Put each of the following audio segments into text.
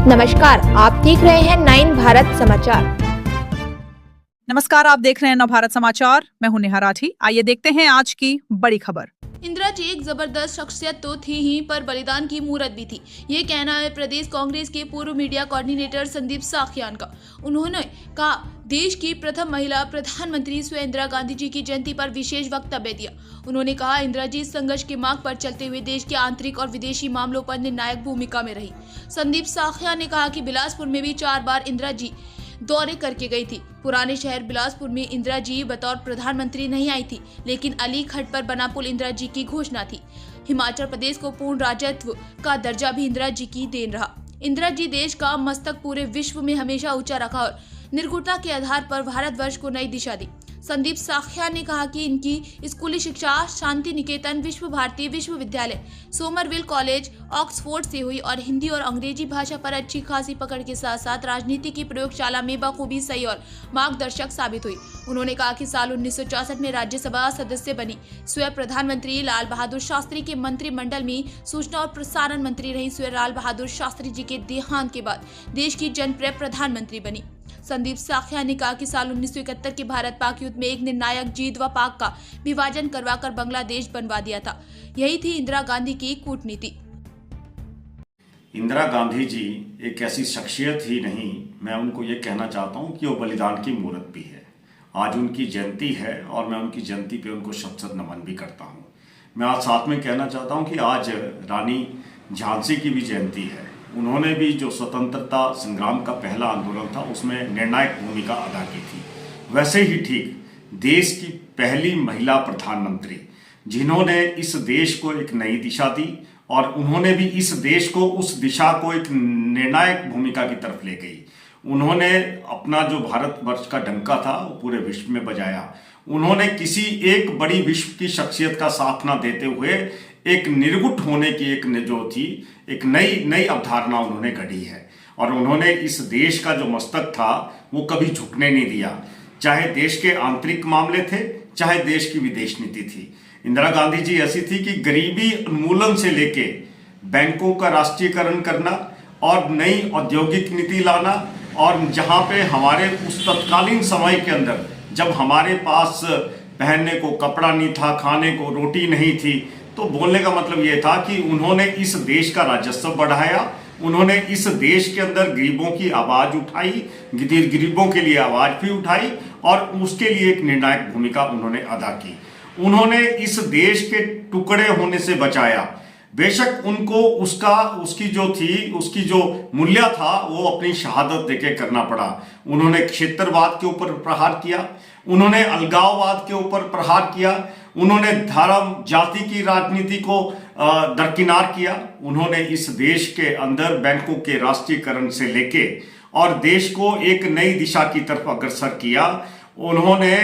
नमस्कार, आप देख रहे हैं 9 भारत समाचार। नमस्कार, आप देख रहे हैं नव भारत समाचार। मैं हूं नेहा राठी। आइए देखते हैं आज की बड़ी खबर। इंदिरा जी एक जबरदस्त शख्सियत तो थी ही, पर बलिदान की मूरत भी थी। ये कहना है प्रदेश कांग्रेस के पूर्व मीडिया कोऑर्डिनेटर संदीप साखियान का। उन्होंने कहा, देश की प्रथम महिला प्रधानमंत्री स्व इंदिरा गांधी जी की जयंती पर विशेष वक्तव्य दिया। उन्होंने कहा, इंदिरा जी संघर्ष के मार्ग पर चलते हुए देश के आंतरिक और विदेशी मामलों पर निर्णायक भूमिका में रही। संदीप साखियान ने कहा कि बिलासपुर में भी 4 बार इंदिरा जी दौरे करके गई थी। पुराने शहर बिलासपुर में इंदिरा जी बतौर प्रधानमंत्री नहीं आई थी, लेकिन अली खड्ड पर बना पुल इंदिरा जी की घोषणा थी। हिमाचल प्रदेश को पूर्ण राज्यत्व का दर्जा भी इंदिरा जी की देन रहा। इंदिरा जी देश का मस्तक पूरे विश्व में हमेशा ऊंचा रखा और निर्गुणता के आधार पर भारतवर्ष को नई दिशा दी। संदीप साखियान ने कहा कि इनकी स्कूली शिक्षा शांति निकेतन विश्व भारती विश्वविद्यालय, सोमरविल कॉलेज, ऑक्सफोर्ड से हुई और हिंदी और अंग्रेजी भाषा पर अच्छी खासी पकड़ के साथ साथ राजनीति की प्रयोगशाला में बखूबी सही और मार्गदर्शक साबित हुई। उन्होंने कहा कि साल 1964 में राज्यसभा सदस्य बनी। स्वयं प्रधानमंत्री लाल बहादुर शास्त्री के मंत्रिमंडल में सूचना और प्रसारण मंत्री रही। स्वयं लाल बहादुर शास्त्री जी के देहांत के बाद देश की जनप्रिय प्रधानमंत्री बनी। संदीप साखियान ने कहा कि साल 1971 के भारत पाक युद्ध में एक निर्णायक जीत व पाक का विभाजन करवाकर बांग्लादेश बनवा दिया था। यही थी इंदिरा गांधी की कूटनीति। इंदिरा गांधी जी एक ऐसी शख्सियत ही नहीं, मैं उनको ये कहना चाहता हूँ कि वो बलिदान की मूरत भी है। आज उनकी जयंती है और मैं उनकी जयंती पे उनको शत-शत नमन भी करता हूँ। मैं आज साथ में कहना चाहता हूँ कि आज रानी झांसी की भी जयंती है। उन्होंने भी जो स्वतंत्रता संग्राम का पहला आंदोलन था उसमें निर्णायक भूमिका अदा की थी। वैसे ही ठीक देश की पहली महिला प्रधानमंत्री जिन्होंने इस देश को एक नई दिशा दी और उन्होंने भी इस देश को उस दिशा को एक निर्णायक भूमिका की तरफ ले गई। उन्होंने अपना जो भारतवर्ष का डंका था वो पूरे विश्व में बजाया। उन्होंने किसी एक बड़ी विश्व की शख्सियत का साथ ना देते हुए एक निर्गुण होने की एक नई अवधारणा उन्होंने गढ़ी है और उन्होंने इस देश का जो मस्तक था वो कभी झुकने नहीं दिया। चाहे देश के आंतरिक मामले थे, चाहे देश की विदेश नीति थी। इंदिरा गांधी जी ऐसी थी कि गरीबी उन्मूलन से लेके बैंकों का राष्ट्रीयकरण करना और नई औद्योगिक नीति लाना, और जहां पे हमारे उस तत्कालीन समय के अंदर जब हमारे पास पहनने को कपड़ा नहीं था, खाने को रोटी नहीं थी, तो बोलने का मतलब ये था कि उन्होंने इस देश का राजस्व बढ़ाया। उन्होंने इस देश के अंदर गरीबों की आवाज उठाई, गरीबों के लिए आवाज भी उठाई और उसके लिए एक निर्णायक भूमिका उन्होंने अदा की। उन्होंने इस देश के टुकड़े होने से बचाया। बेशक उनको उसकी जो मूल्य था वो अपनी शहादत देके करना पड़ा। उन्होंने क्षेत्रवाद के ऊपर प्रहार किया, उन्होंने अलगाववाद के ऊपर प्रहार किया, उन्होंने धर्म जाति की राजनीति को दरकिनार किया। उन्होंने इस देश के अंदर बैंकों के राष्ट्रीयकरण से लेके और देश को एक नई दिशा की तरफ अग्रसर किया। उन्होंने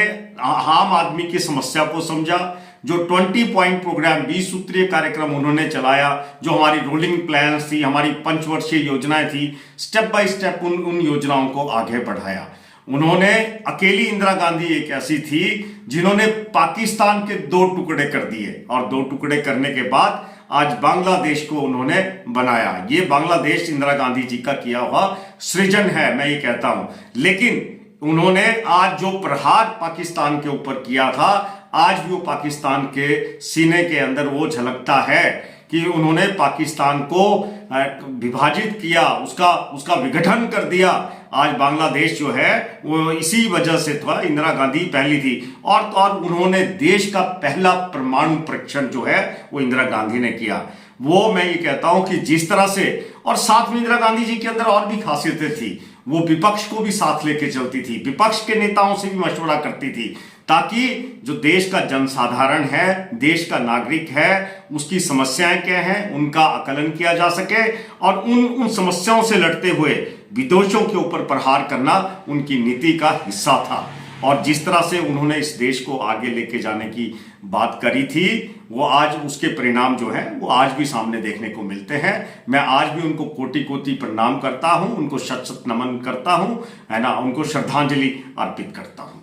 आम आदमी की समस्या को समझा। जो 20 पॉइंट प्रोग्राम 20 सूत्रीय कार्यक्रम उन्होंने चलाया, जो हमारी रोलिंग प्लान थी, हमारी पंचवर्षीय योजनाएं थी, स्टेप बाय स्टेप उन योजनाओं को आगे बढ़ाया। उन्होंने अकेली इंदिरा गांधी एक ऐसी थी जिन्होंने पाकिस्तान के 2 टुकड़े कर दिए और 2 टुकड़े करने के बाद आज बांग्लादेश को उन्होंने बनाया। ये बांग्लादेश इंदिरा गांधी जी का किया हुआ सृजन है, मैं ये कहता हूं। लेकिन उन्होंने आज जो प्रहार पाकिस्तान के ऊपर किया था, आज भी वो पाकिस्तान के सीने के अंदर वो झलकता है कि उन्होंने पाकिस्तान को विभाजित किया, उसका विघटन कर दिया। आज बांग्लादेश जो है वो इसी वजह से था, इंदिरा गांधी पहली थी और उन्होंने देश का पहला परमाणु परीक्षण जो है वो इंदिरा गांधी ने किया। वो मैं ये कहता हूं कि जिस तरह से, और साथ में इंदिरा गांधी जी के अंदर और भी खासियतें थी। वो विपक्ष को भी साथ लेके चलती थी, विपक्ष के नेताओं से भी मशवरा करती थी ताकि जो देश का जनसाधारण है, देश का नागरिक है, उसकी समस्याएं क्या हैं उनका आकलन किया जा सके और उन समस्याओं से लड़ते हुए विदेशों के ऊपर प्रहार करना उनकी नीति का हिस्सा था। और जिस तरह से उन्होंने इस देश को आगे लेके जाने की बात करी थी, वो आज उसके परिणाम जो है वो आज भी सामने देखने को मिलते हैं। मैं आज भी उनको कोटि कोटि प्रणाम करता हूं, उनको शत शत नमन करता हूं, है ना, उनको श्रद्धांजलि अर्पित करता हूं।